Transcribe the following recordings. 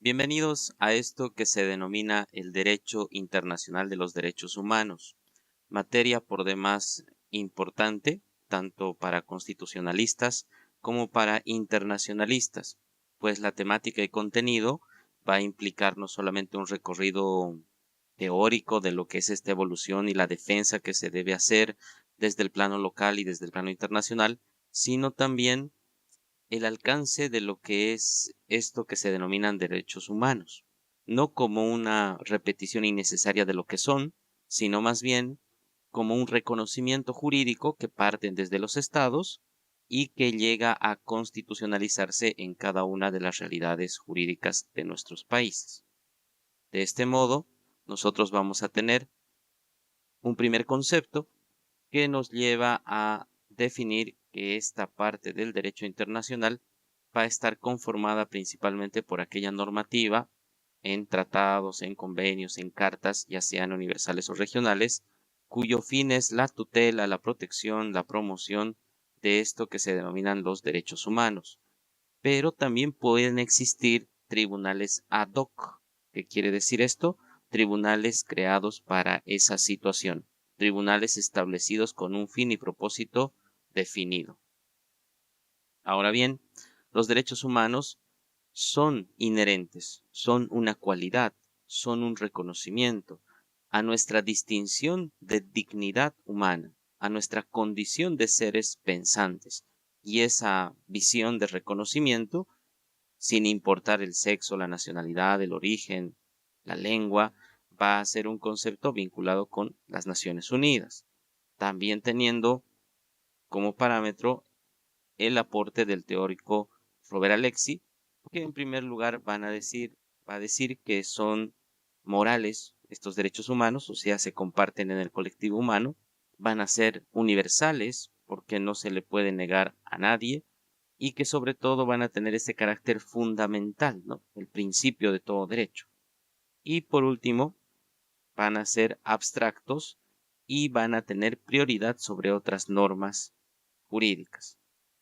Bienvenidos a esto que se denomina el Derecho Internacional de los Derechos Humanos, materia por demás importante tanto para constitucionalistas como para internacionalistas, pues la temática y contenido va a implicar no solamente un recorrido teórico de lo que es esta evolución y la defensa que se debe hacer desde el plano local y desde el plano internacional, sino también el alcance de lo que es esto que se denominan derechos humanos, no como una repetición innecesaria de lo que son, sino más bien como un reconocimiento jurídico que parten desde los estados y que llega a constitucionalizarse en cada una de las realidades jurídicas de nuestros países. De este modo, nosotros vamos a tener un primer concepto que nos lleva a definir que esta parte del derecho internacional va a estar conformada principalmente por aquella normativa en tratados, en convenios, en cartas, ya sean universales o regionales, cuyo fin es la tutela, la protección, la promoción de esto que se denominan los derechos humanos. Pero también pueden existir tribunales ad hoc. ¿Qué quiere decir esto? Tribunales creados para esa situación, tribunales establecidos con un fin y propósito definido. Ahora bien, los derechos humanos son inherentes, son una cualidad, son un reconocimiento a nuestra distinción de dignidad humana, a nuestra condición de seres pensantes. Y esa visión de reconocimiento, sin importar el sexo, la nacionalidad, el origen, la lengua, va a ser un concepto vinculado con las Naciones Unidas, también teniendo como parámetro el aporte del teórico Robert Alexy, que en primer lugar va a decir que son morales estos derechos humanos, o sea, se comparten en el colectivo humano, van a ser universales porque no se le puede negar a nadie y que sobre todo van a tener ese carácter fundamental, ¿no? El principio de todo derecho. Y por último, van a ser abstractos y van a tener prioridad sobre otras normas jurídicas.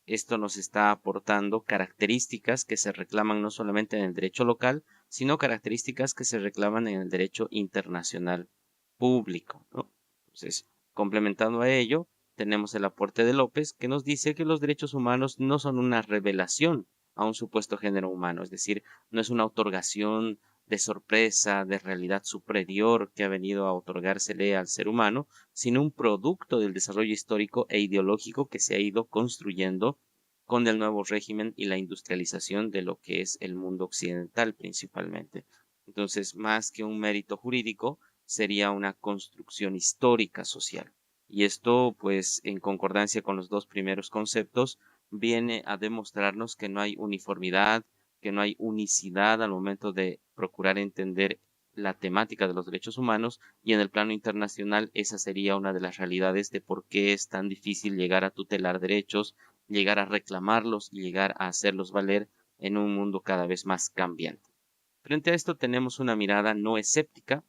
Esto nos está aportando características que se reclaman no solamente en el derecho local, sino características que se reclaman en el derecho internacional público, ¿no? Entonces, complementando a ello, tenemos el aporte de López, que nos dice que los derechos humanos no son una revelación a un supuesto género humano, es decir, no es una otorgación de sorpresa, de realidad superior que ha venido a otorgársele al ser humano, sino un producto del desarrollo histórico e ideológico que se ha ido construyendo con el nuevo régimen y la industrialización de lo que es el mundo occidental principalmente. Entonces, más que un mérito jurídico, sería una construcción histórica social. Y esto, pues, en concordancia con los dos primeros conceptos, viene a demostrarnos que no hay uniformidad, que no hay unicidad al momento de procurar entender la temática de los derechos humanos, y en el plano internacional esa sería una de las realidades de por qué es tan difícil llegar a tutelar derechos, llegar a reclamarlos y llegar a hacerlos valer en un mundo cada vez más cambiante. Frente a esto tenemos una mirada no escéptica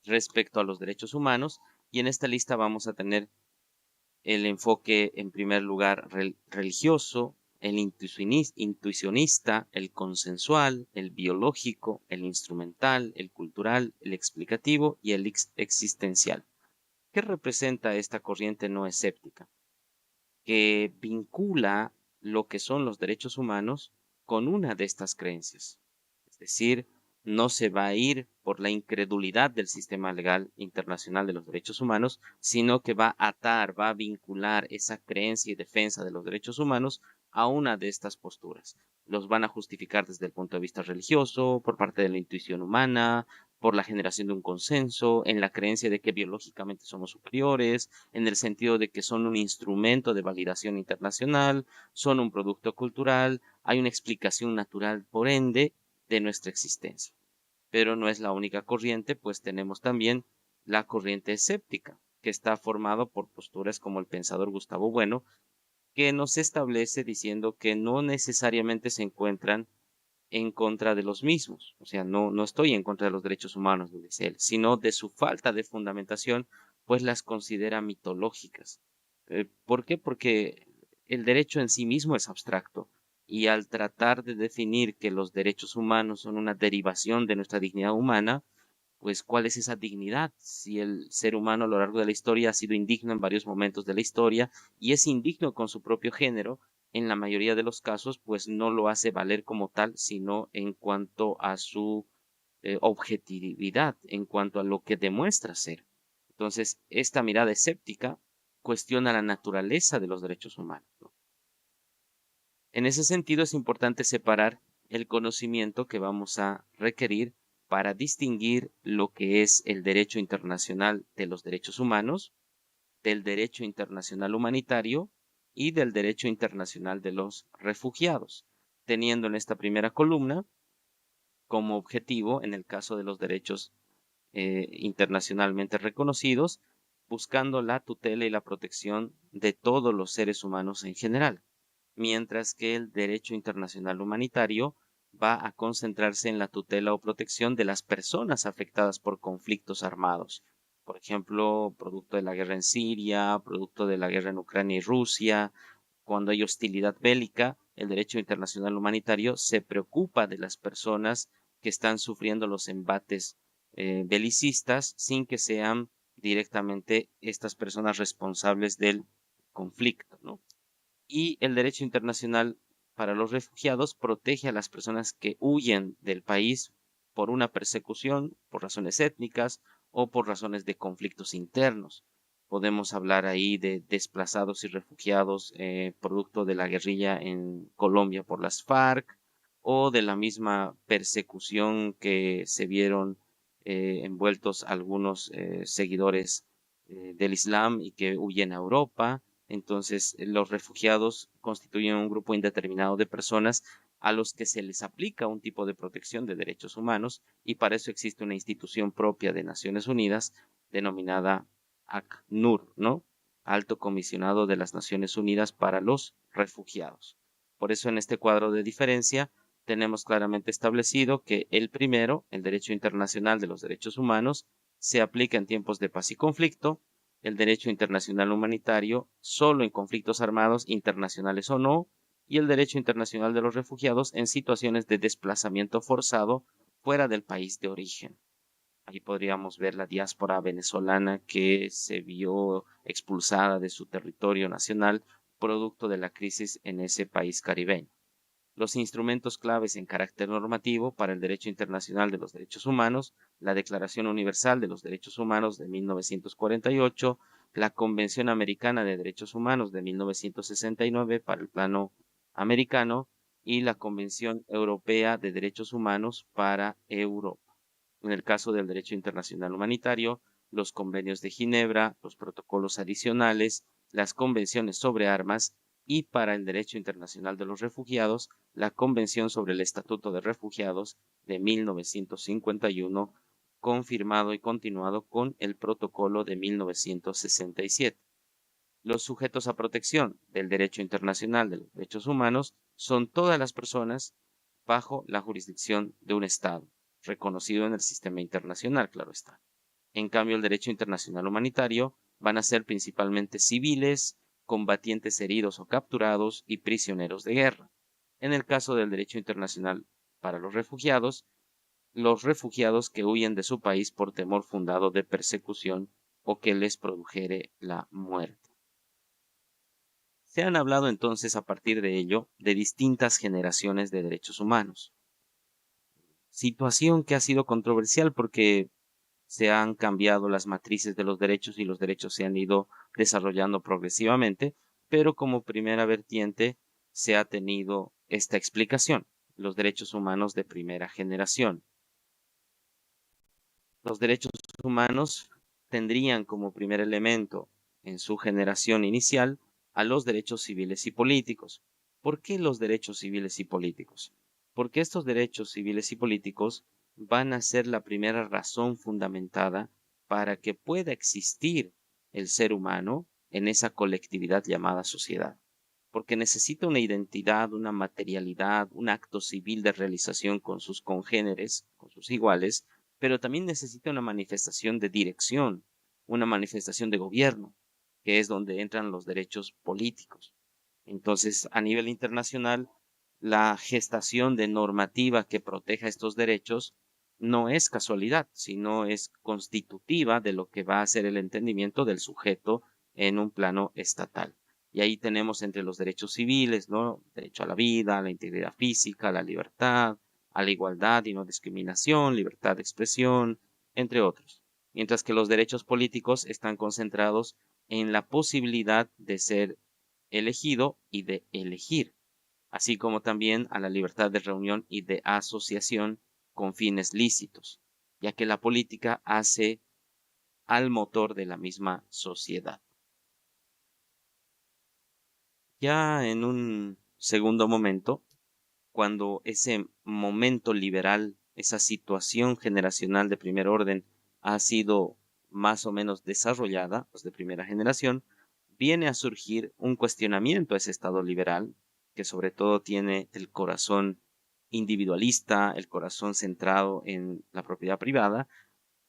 respecto a los derechos humanos, y en esta lista vamos a tener el enfoque en primer lugar religioso, el intuicionista, el consensual, el biológico, el instrumental, el cultural, el explicativo y el existencial. ¿Qué representa esta corriente no escéptica? Que vincula lo que son los derechos humanos con una de estas creencias. Es decir, no se va a ir por la incredulidad del sistema legal internacional de los derechos humanos, sino que va a atar, va a vincular esa creencia y defensa de los derechos humanos a una de estas posturas. Los van a justificar desde el punto de vista religioso, por parte de la intuición humana, por la generación de un consenso, en la creencia de que biológicamente somos superiores, en el sentido de que son un instrumento de validación internacional, son un producto cultural, hay una explicación natural, por ende, de nuestra existencia. Pero no es la única corriente, pues tenemos también la corriente escéptica, que está formado por posturas como el pensador Gustavo Bueno, que nos establece diciendo que no necesariamente se encuentran en contra de los mismos. O sea, no estoy en contra de los derechos humanos, dice él, sino de su falta de fundamentación, pues las considera mitológicas. ¿Por qué? Porque el derecho en sí mismo es abstracto. Y al tratar de definir que los derechos humanos son una derivación de nuestra dignidad humana, pues ¿cuál es esa dignidad? Si el ser humano a lo largo de la historia ha sido indigno en varios momentos de la historia y es indigno con su propio género, en la mayoría de los casos, pues no lo hace valer como tal, sino en cuanto a su objetividad, en cuanto a lo que demuestra ser. Entonces, esta mirada escéptica cuestiona la naturaleza de los derechos humanos, ¿no? En ese sentido, es importante separar el conocimiento que vamos a requerir para distinguir lo que es el derecho internacional de los derechos humanos, del derecho internacional humanitario y del derecho internacional de los refugiados, teniendo en esta primera columna como objetivo, en el caso de los derechos internacionalmente reconocidos, buscando la tutela y la protección de todos los seres humanos en general, mientras que el derecho internacional humanitario va a concentrarse en la tutela o protección de las personas afectadas por conflictos armados. Por ejemplo, producto de la guerra en Siria, producto de la guerra en Ucrania y Rusia, cuando hay hostilidad bélica, el derecho internacional humanitario se preocupa de las personas que están sufriendo los embates belicistas sin que sean directamente estas personas responsables del conflicto, ¿no? Y el derecho internacional para los refugiados protege a las personas que huyen del país por una persecución, por razones étnicas o por razones de conflictos internos. Podemos hablar ahí de desplazados y refugiados producto de la guerrilla en Colombia por las FARC o de la misma persecución que se vieron envueltos algunos seguidores del Islam y que huyen a Europa. Entonces, los refugiados constituyen un grupo indeterminado de personas a los que se les aplica un tipo de protección de derechos humanos y para eso existe una institución propia de Naciones Unidas denominada ACNUR, ¿no? Alto Comisionado de las Naciones Unidas para los Refugiados. Por eso en este cuadro de diferencia tenemos claramente establecido que el primero, el derecho internacional de los derechos humanos, se aplica en tiempos de paz y conflicto, el derecho internacional humanitario solo en conflictos armados, internacionales o no, y el derecho internacional de los refugiados en situaciones de desplazamiento forzado fuera del país de origen. Ahí podríamos ver la diáspora venezolana que se vio expulsada de su territorio nacional producto de la crisis en ese país caribeño. Los instrumentos claves en carácter normativo para el derecho internacional de los derechos humanos, la Declaración Universal de los Derechos Humanos de 1948, la Convención Americana de Derechos Humanos de 1969 para el plano americano y la Convención Europea de Derechos Humanos para Europa. En el caso del derecho internacional humanitario, los convenios de Ginebra, los protocolos adicionales, las convenciones sobre armas y para el derecho internacional de los refugiados, la Convención sobre el Estatuto de Refugiados de 1951, confirmado y continuado con el Protocolo de 1967. Los sujetos a protección del derecho internacional de los derechos humanos son todas las personas bajo la jurisdicción de un Estado, reconocido en el sistema internacional, claro está. En cambio, el derecho internacional humanitario van a ser principalmente civiles, combatientes heridos o capturados y prisioneros de guerra. En el caso del derecho internacional para los refugiados que huyen de su país por temor fundado de persecución o que les produjere la muerte. Se han hablado entonces a partir de ello de distintas generaciones de derechos humanos. Situación que ha sido controversial porque se han cambiado las matrices de los derechos y los derechos se han ido desarrollando progresivamente, pero como primera vertiente se ha tenido esta explicación, los derechos humanos de primera generación. Los derechos humanos tendrían como primer elemento en su generación inicial a los derechos civiles y políticos. ¿Por qué los derechos civiles y políticos? Porque estos derechos civiles y políticos van a ser la primera razón fundamentada para que pueda existir el ser humano en esa colectividad llamada sociedad. Porque necesita una identidad, una materialidad, un acto civil de realización con sus congéneres, con sus iguales, pero también necesita una manifestación de dirección, una manifestación de gobierno, que es donde entran los derechos políticos. Entonces, a nivel internacional, La gestación de normativa que proteja estos derechos no es casualidad, sino es constitutiva de lo que va a ser el entendimiento del sujeto en un plano estatal. Y ahí tenemos entre los derechos civiles, ¿no? Derecho a la vida, a la integridad física, a la libertad, a la igualdad y no discriminación, libertad de expresión, entre otros. Mientras que los derechos políticos están concentrados en la posibilidad de ser elegido y de elegir, así como también a la libertad de reunión y de asociación con fines lícitos, ya que la política hace al motor de la misma sociedad. Ya en un segundo momento, cuando ese momento liberal, esa situación generacional de primer orden ha sido más o menos desarrollada, pues de primera generación, viene a surgir un cuestionamiento a ese estado liberal, que sobre todo tiene el corazón individualista, el corazón centrado en la propiedad privada,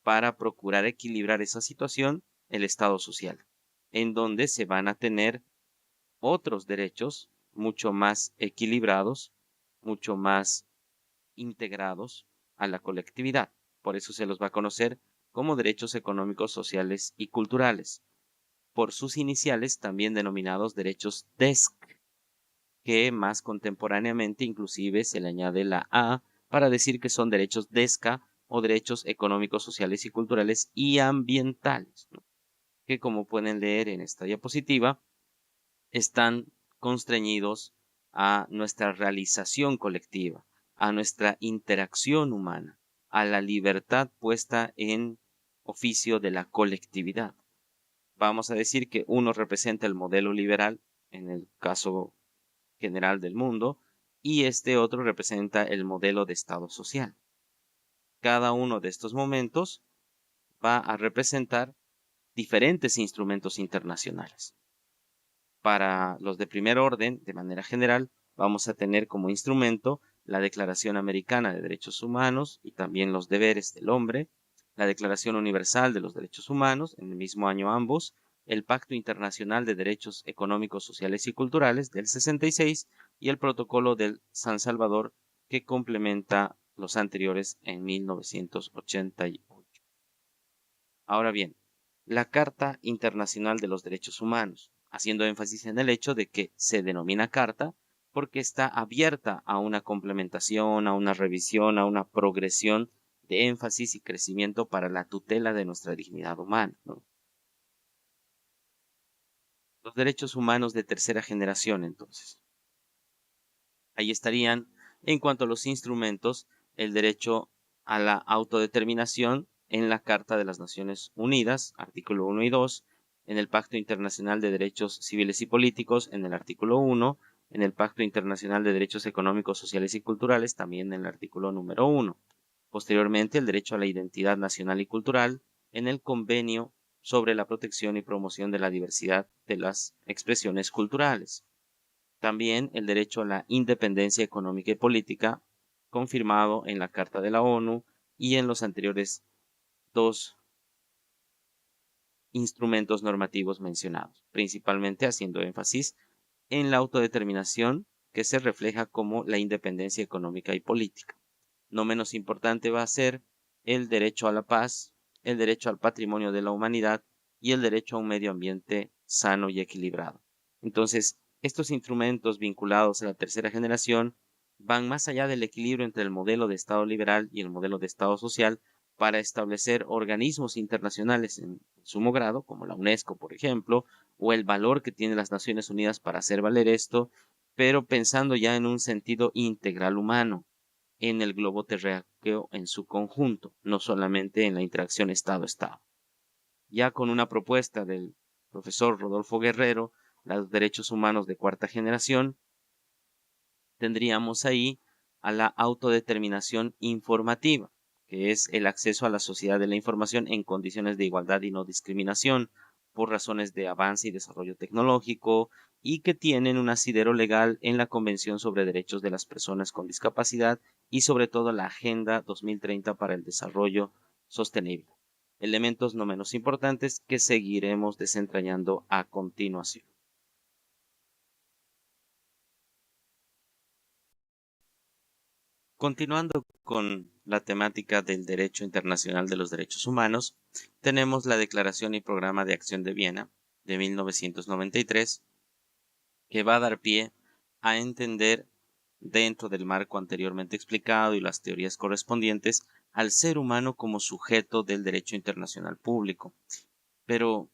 para procurar equilibrar esa situación, el estado social, en donde se van a tener otros derechos mucho más equilibrados, mucho más integrados a la colectividad. Por eso se los va a conocer como derechos económicos, sociales y culturales. Por sus iniciales también denominados derechos DESC, que más contemporáneamente inclusive se le añade la A para decir que son derechos DESCA o derechos económicos, sociales y culturales y ambientales, ¿no? Que como pueden leer en esta diapositiva, están constreñidos a nuestra realización colectiva, a nuestra interacción humana, a la libertad puesta en oficio de la colectividad. Vamos a decir que uno representa el modelo liberal, en el caso general del mundo, y este otro representa el modelo de Estado social. Cada uno de estos momentos va a representar diferentes instrumentos internacionales. Para los de primer orden, de manera general, vamos a tener como instrumento la Declaración Americana de Derechos Humanos y también los deberes del hombre, la Declaración Universal de los Derechos Humanos, en el mismo año ambos, el Pacto Internacional de Derechos Económicos, Sociales y Culturales del 66 y el Protocolo del San Salvador, que complementa los anteriores en 1988. Ahora bien, la Carta Internacional de los Derechos Humanos, haciendo énfasis en el hecho de que se denomina carta porque está abierta a una complementación, a una revisión, a una progresión de énfasis y crecimiento para la tutela de nuestra dignidad humana, ¿no? Los derechos humanos de tercera generación, entonces. Ahí estarían, en cuanto a los instrumentos, el derecho a la autodeterminación en la Carta de las Naciones Unidas, artículo 1 y 2, en el Pacto Internacional de Derechos Civiles y Políticos, en el artículo 1, en el Pacto Internacional de Derechos Económicos, Sociales y Culturales, también en el artículo número 1. Posteriormente, el derecho a la identidad nacional y cultural, en el Convenio sobre la protección y promoción de la diversidad de las expresiones culturales. También el derecho a la independencia económica y política, confirmado en la Carta de la ONU y en los anteriores dos instrumentos normativos mencionados, principalmente haciendo énfasis en la autodeterminación que se refleja como la independencia económica y política. No menos importante va a ser el derecho a la paz, el derecho al patrimonio de la humanidad y el derecho a un medio ambiente sano y equilibrado. Entonces, estos instrumentos vinculados a la tercera generación van más allá del equilibrio entre el modelo de Estado liberal y el modelo de Estado social para establecer organismos internacionales en sumo grado, como la UNESCO, por ejemplo, o el valor que tienen las Naciones Unidas para hacer valer esto, pero pensando ya en un sentido integral humano, en el globo terráqueo en su conjunto, no solamente en la interacción Estado-Estado. Ya con una propuesta del profesor Rodolfo Guerrero, los derechos humanos de cuarta generación, tendríamos ahí a la autodeterminación informativa, que es el acceso a la sociedad de la información en condiciones de igualdad y no discriminación, por razones de avance y desarrollo tecnológico, y que tienen un asidero legal en la Convención sobre Derechos de las Personas con Discapacidad y sobre todo la Agenda 2030 para el Desarrollo Sostenible. Elementos no menos importantes que seguiremos desentrañando a continuación. Continuando con la temática del derecho internacional de los derechos humanos, tenemos la Declaración y Programa de Acción de Viena de 1993, que va a dar pie a entender, dentro del marco anteriormente explicado y las teorías correspondientes, al ser humano como sujeto del derecho internacional público. Pero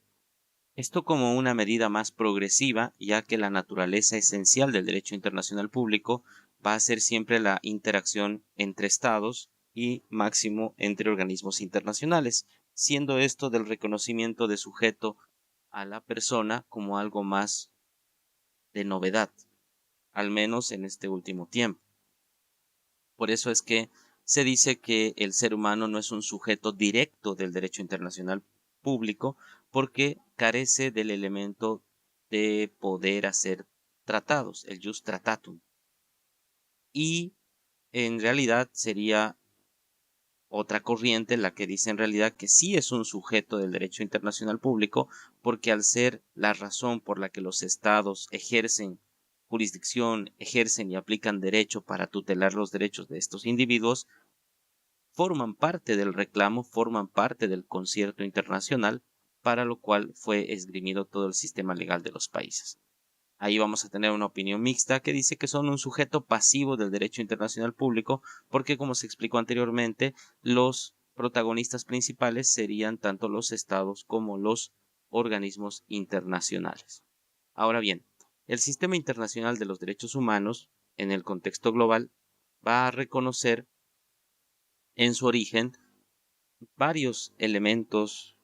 esto como una medida más progresiva, ya que la naturaleza esencial del derecho internacional público va a ser siempre la interacción entre estados y máximo entre organismos internacionales, siendo esto del reconocimiento de sujeto a la persona como algo más de novedad, al menos en este último tiempo. Por eso es que se dice que el ser humano no es un sujeto directo del derecho internacional público porque carece del elemento de poder hacer tratados, el jus tratatum. Y en realidad sería otra corriente la que dice en realidad que sí es un sujeto del derecho internacional público porque al ser la razón por la que los estados ejercen jurisdicción, ejercen y aplican derecho para tutelar los derechos de estos individuos, forman parte del reclamo, forman parte del concierto internacional, para lo cual fue esgrimido todo el sistema legal de los países. Ahí vamos a tener una opinión mixta que dice que son un sujeto pasivo del derecho internacional público, porque como se explicó anteriormente, los protagonistas principales serían tanto los estados como los organismos internacionales. Ahora bien, el sistema internacional de los derechos humanos, en el contexto global, va a reconocer en su origen varios elementos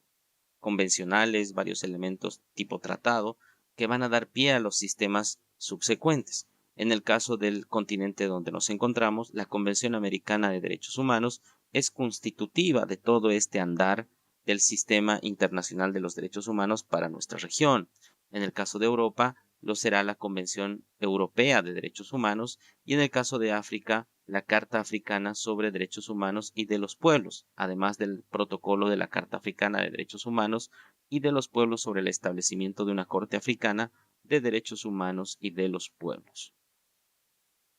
convencionales, varios elementos tipo tratado, que van a dar pie a los sistemas subsecuentes. En el caso del continente donde nos encontramos, la Convención Americana de Derechos Humanos es constitutiva de todo este andar del sistema internacional de los derechos humanos para nuestra región. En el caso de Europa, lo será la Convención Europea de Derechos Humanos y en el caso de África, la Carta Africana sobre Derechos Humanos y de los Pueblos, además del protocolo de la Carta Africana de Derechos Humanos y de los Pueblos sobre el establecimiento de una Corte Africana de Derechos Humanos y de los Pueblos.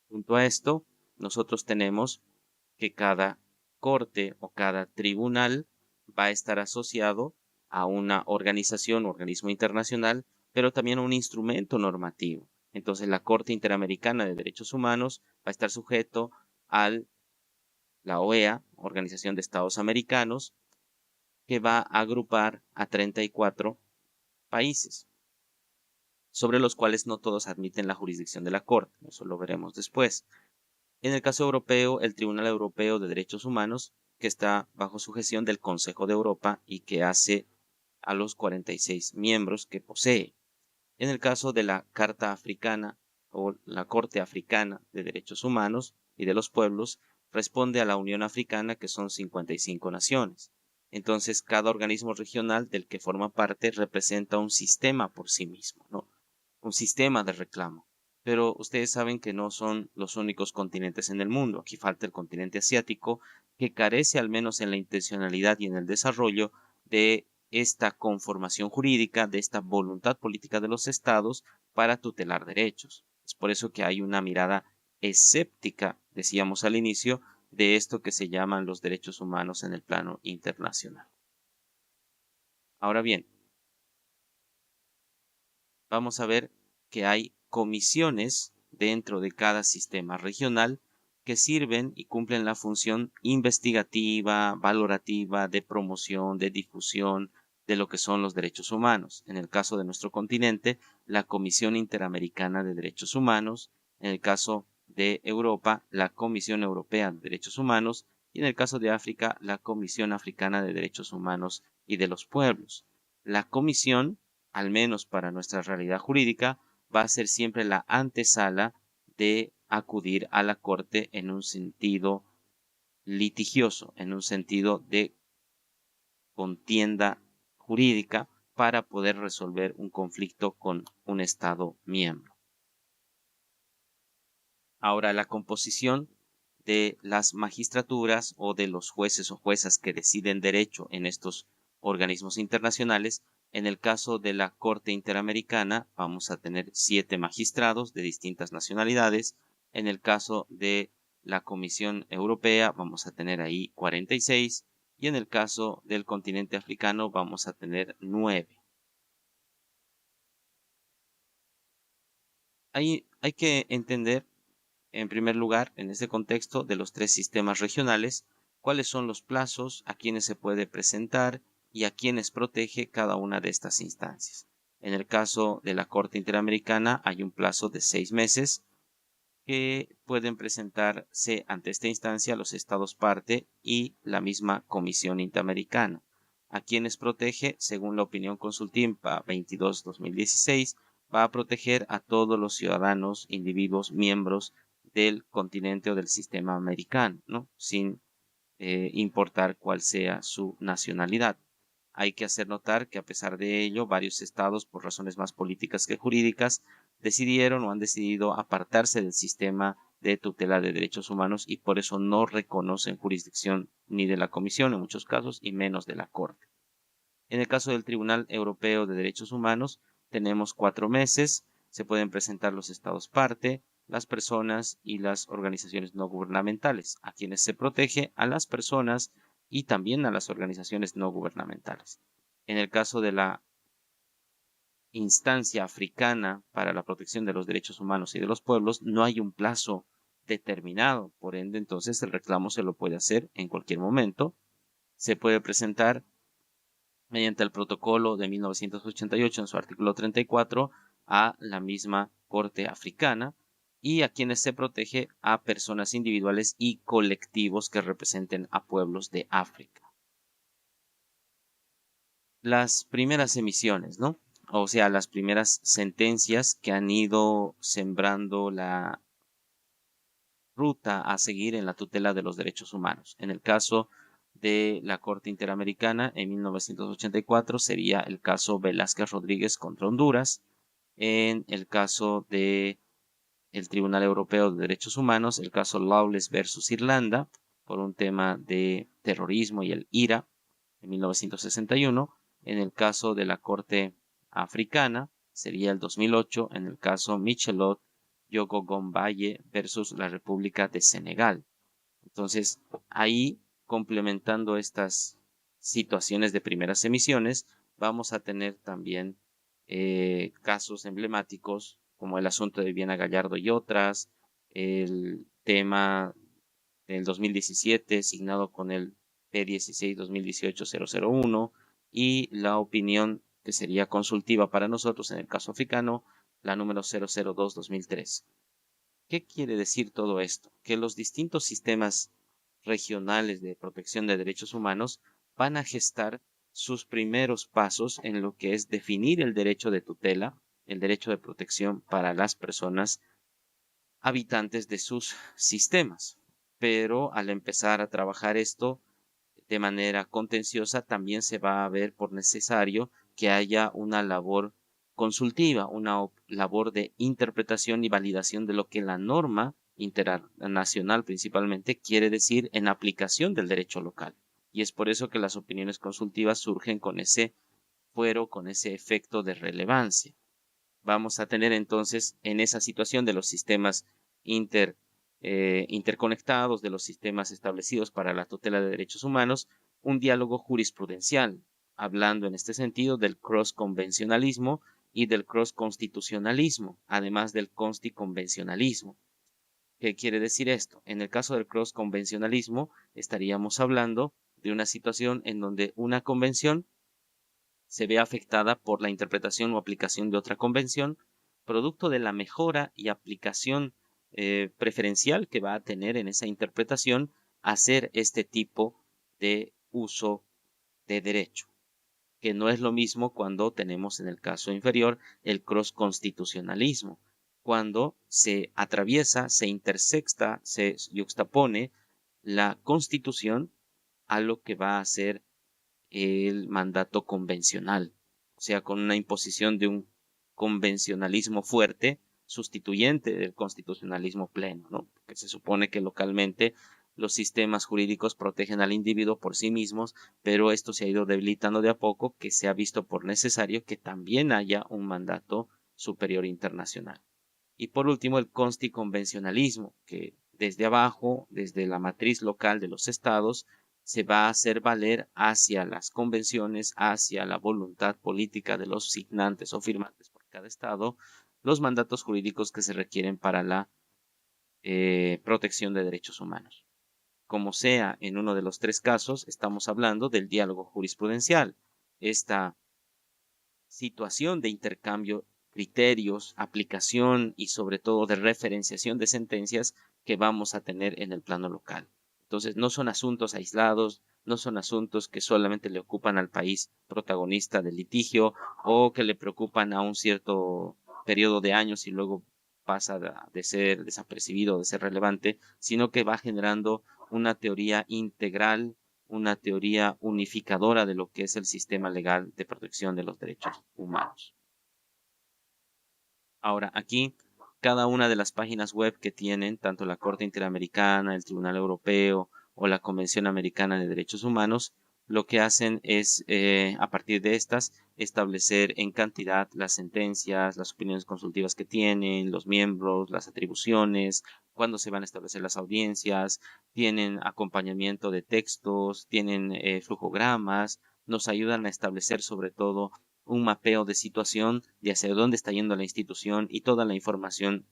Junto a esto, nosotros tenemos que cada corte o cada tribunal va a estar asociado a una organización o organismo internacional, pero también a un instrumento normativo. Entonces, la Corte Interamericana de Derechos Humanos va a estar sujeto a la OEA, Organización de Estados Americanos, que va a agrupar a 34 países, sobre los cuales no todos admiten la jurisdicción de la Corte. Eso lo veremos después. En el caso europeo, el Tribunal Europeo de Derechos Humanos, que está bajo sujeción del Consejo de Europa y que hace a los 46 miembros que posee. En el caso de la Carta Africana o la Corte Africana de Derechos Humanos y de los Pueblos, responde a la Unión Africana, que son 55 naciones. Entonces, cada organismo regional del que forma parte representa un sistema por sí mismo, ¿no? Un sistema de reclamo. Pero ustedes saben que no son los únicos continentes en el mundo. Aquí falta el continente asiático, que carece, al menos en la intencionalidad y en el desarrollo, de esta conformación jurídica, de esta voluntad política de los estados para tutelar derechos. Es por eso que hay una mirada escéptica, decíamos al inicio, de esto que se llaman los derechos humanos en el plano internacional. Ahora bien, vamos a ver que hay comisiones dentro de cada sistema regional que sirven y cumplen la función investigativa, valorativa, de promoción, de difusión de lo que son los derechos humanos. En el caso de nuestro continente, la Comisión Interamericana de Derechos Humanos; en el caso de Europa, la Comisión Europea de Derechos Humanos; y en el caso de África, la Comisión Africana de Derechos Humanos y de los Pueblos. La comisión, al menos para nuestra realidad jurídica, va a ser siempre la antesala de acudir a la corte en un sentido litigioso, en un sentido de contienda jurídica para poder resolver un conflicto con un Estado miembro. Ahora, la composición de las magistraturas o de los jueces o juezas que deciden derecho en estos organismos internacionales. En el caso de la Corte Interamericana vamos a tener 7 magistrados de distintas nacionalidades. En el caso de la Comisión Europea vamos a tener ahí 46 y en el caso del continente africano vamos a tener 9. Hay que entender, en primer lugar, en este contexto de los 3 sistemas regionales, cuáles son los plazos, a quienes se puede presentar y a quienes protege cada una de estas instancias. En el caso de la Corte Interamericana hay un plazo de 6 meses que pueden presentarse ante esta instancia los estados parte y la misma Comisión Interamericana, a quienes protege, según la opinión consultiva 22-2016, va a proteger a todos los ciudadanos, individuos, miembros del continente o del sistema americano, ¿no? Sin importar cuál sea su nacionalidad. Hay que hacer notar que a pesar de ello, varios estados, por razones más políticas que jurídicas, decidieron o han decidido apartarse del sistema de tutela de derechos humanos y por eso no reconocen jurisdicción ni de la Comisión en muchos casos y menos de la Corte. En el caso del Tribunal Europeo de Derechos Humanos, tenemos 4 meses, se pueden presentar los estados parte, las personas y las organizaciones no gubernamentales, a quienes se protege a las personas y también a las organizaciones no gubernamentales. En el caso de la instancia africana para la protección de los derechos humanos y de los pueblos, no hay un plazo determinado, por ende, entonces el reclamo se lo puede hacer en cualquier momento, se puede presentar mediante el protocolo de 1988 en su artículo 34 a la misma Corte Africana y a quienes se protege a personas individuales y colectivos que representen a pueblos de África. Las primeras emisiones, ¿no? O sea, las primeras sentencias que han ido sembrando la ruta a seguir en la tutela de los derechos humanos. En el caso de la Corte Interamericana en 1984 sería el caso Velázquez Rodríguez contra Honduras. En el caso de el Tribunal Europeo de Derechos Humanos, el caso Lawless versus Irlanda, por un tema de terrorismo y el IRA, en 1961. En el caso de la Corte Africana, sería el 2008, en el caso Michelot Yoko Gombaye versus la República de Senegal. Entonces, ahí, complementando estas situaciones de primeras emisiones, vamos a tener también casos emblemáticos como el asunto de Viana Gallardo y otras, el tema del 2017 signado con el P16-2018-001 y la opinión que sería consultiva para nosotros en el caso africano, la número 002-2003. ¿Qué quiere decir todo esto? Que los distintos sistemas regionales de protección de derechos humanos van a gestar sus primeros pasos en lo que es definir el derecho de tutela, el derecho de protección para las personas habitantes de sus sistemas. Pero al empezar a trabajar esto de manera contenciosa, también se va a ver por necesario que haya una labor consultiva, una labor de interpretación y validación de lo que la norma internacional principalmente quiere decir en aplicación del derecho local. Y es por eso que las opiniones consultivas surgen con ese fuero, con ese efecto de relevancia. Vamos a tener entonces en esa situación de los sistemas interconectados, de los sistemas establecidos para la tutela de derechos humanos, un diálogo jurisprudencial, hablando en este sentido del cross-convencionalismo y del cross-constitucionalismo, además del consticonvencionalismo. ¿Qué quiere decir esto? En el caso del cross-convencionalismo, estaríamos hablando de una situación en donde una convención se ve afectada por la interpretación o aplicación de otra convención, producto de la mejora y aplicación preferencial que va a tener en esa interpretación hacer este tipo de uso de derecho, que no es lo mismo cuando tenemos en el caso inferior el cross-constitucionalismo, cuando se atraviesa, se intersecta, se yuxtapone la constitución a lo que va a ser el mandato convencional, o sea, con una imposición de un convencionalismo fuerte sustituyente del constitucionalismo pleno, ¿no? Porque se supone que localmente los sistemas jurídicos protegen al individuo por sí mismos, pero esto se ha ido debilitando de a poco, que se ha visto por necesario que también haya un mandato superior internacional. Y por último, el consticonvencionalismo, que desde abajo, desde la matriz local de los estados, se va a hacer valer hacia las convenciones, hacia la voluntad política de los signantes o firmantes por cada estado, los mandatos jurídicos que se requieren para la protección de derechos humanos. Como sea en uno de los tres casos, estamos hablando del diálogo jurisprudencial. Esta situación de intercambio, criterios, aplicación y sobre todo de referenciación de sentencias que vamos a tener en el plano local. Entonces, no son asuntos aislados, no son asuntos que solamente le ocupan al país protagonista del litigio o que le preocupan a un cierto periodo de años y luego pasa de ser desapercibido, de ser relevante, sino que va generando una teoría integral, una teoría unificadora de lo que es el sistema legal de protección de los derechos humanos. Ahora, aquí, cada una de las páginas web que tienen, tanto la Corte Interamericana, el Tribunal Europeo o la Convención Americana de Derechos Humanos, lo que hacen es, a partir de estas, establecer en cantidad las sentencias, las opiniones consultivas que tienen, los miembros, las atribuciones, cuándo se van a establecer las audiencias, tienen acompañamiento de textos, tienen flujogramas, nos ayudan a establecer sobre todo un mapeo de situación de hacia dónde está yendo la institución y toda la información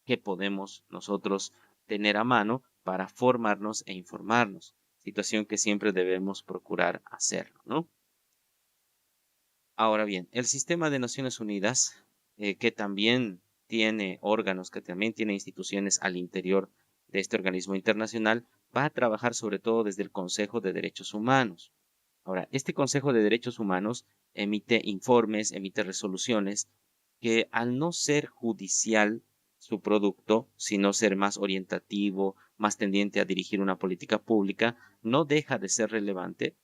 que podemos nosotros tener a mano para formarnos e informarnos, situación que siempre debemos procurar hacerlo, ¿no? Ahora bien, el sistema de Naciones Unidas, que también tiene órganos, que también tiene instituciones al interior de este organismo internacional, va a trabajar sobre todo desde el Consejo de Derechos Humanos. Ahora, este Consejo de Derechos Humanos emite informes, emite resoluciones que al no ser judicial su producto, sino ser más orientativo, más tendiente a dirigir una política pública, no deja de ser relevante,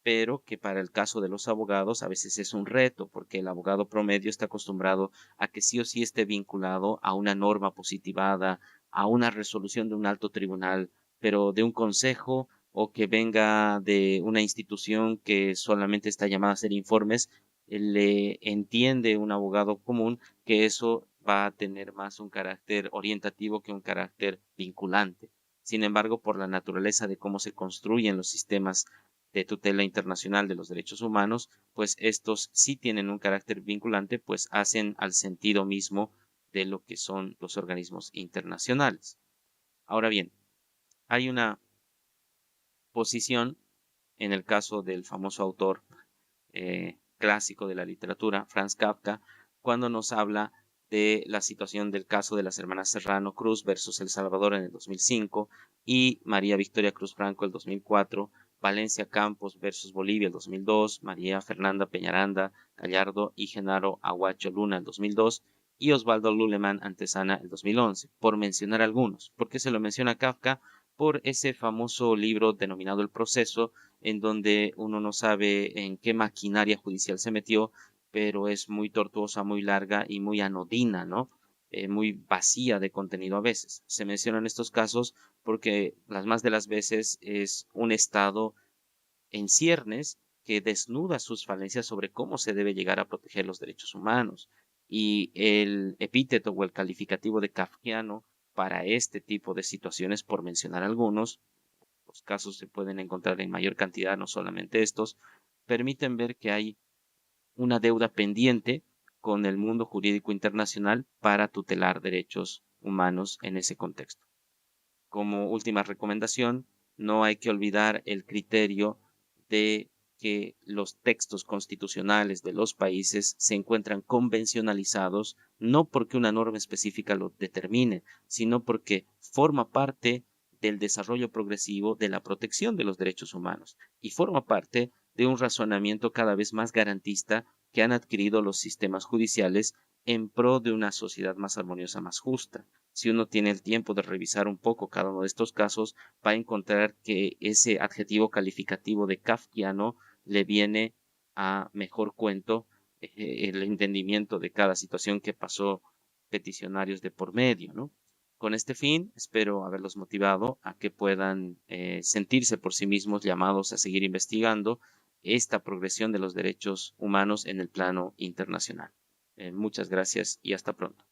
pero que para el caso de los abogados a veces es un reto, porque el abogado promedio está acostumbrado a que sí o sí esté vinculado a una norma positivada, a una resolución de un alto tribunal, pero de un consejo o que venga de una institución que solamente está llamada a hacer informes, le entiende un abogado común que eso va a tener más un carácter orientativo que un carácter vinculante. Sin embargo, por la naturaleza de cómo se construyen los sistemas de tutela internacional de los derechos humanos, pues estos sí tienen un carácter vinculante, pues hacen al sentido mismo de lo que son los organismos internacionales. Ahora bien, hay una posición en el caso del famoso autor clásico de la literatura, Franz Kafka, cuando nos habla de la situación del caso de las hermanas Serrano Cruz versus El Salvador en el 2005 y María Victoria Cruz Franco el 2004, Valencia Campos versus Bolivia el 2002, María Fernanda Peñaranda Gallardo y Genaro Aguacho Luna el 2002 y Osvaldo Luleman Antesana el 2011, por mencionar algunos. ¿Por qué se lo menciona Kafka? Por ese famoso libro denominado El Proceso, en donde uno no sabe en qué maquinaria judicial se metió, pero es muy tortuosa, muy larga y muy anodina, ¿no? Muy vacía de contenido a veces. Se mencionan estos casos porque las más de las veces es un Estado en ciernes que desnuda sus falencias sobre cómo se debe llegar a proteger los derechos humanos. Y el epíteto o el calificativo de kafkiano para este tipo de situaciones, por mencionar algunos, los casos se pueden encontrar en mayor cantidad, no solamente estos, permiten ver que hay una deuda pendiente con el mundo jurídico internacional para tutelar derechos humanos en ese contexto. Como última recomendación, no hay que olvidar el criterio de que los textos constitucionales de los países se encuentran convencionalizados no porque una norma específica lo determine, sino porque forma parte del desarrollo progresivo de la protección de los derechos humanos y forma parte de un razonamiento cada vez más garantista que han adquirido los sistemas judiciales en pro de una sociedad más armoniosa, más justa. Si uno tiene el tiempo de revisar un poco cada uno de estos casos, va a encontrar que ese adjetivo calificativo de kafkiano le viene a mejor cuento el entendimiento de cada situación que pasó peticionarios de por medio, ¿no? Con este fin, espero haberlos motivado a que puedan sentirse por sí mismos llamados a seguir investigando esta progresión de los derechos humanos en el plano internacional. Muchas gracias y hasta pronto.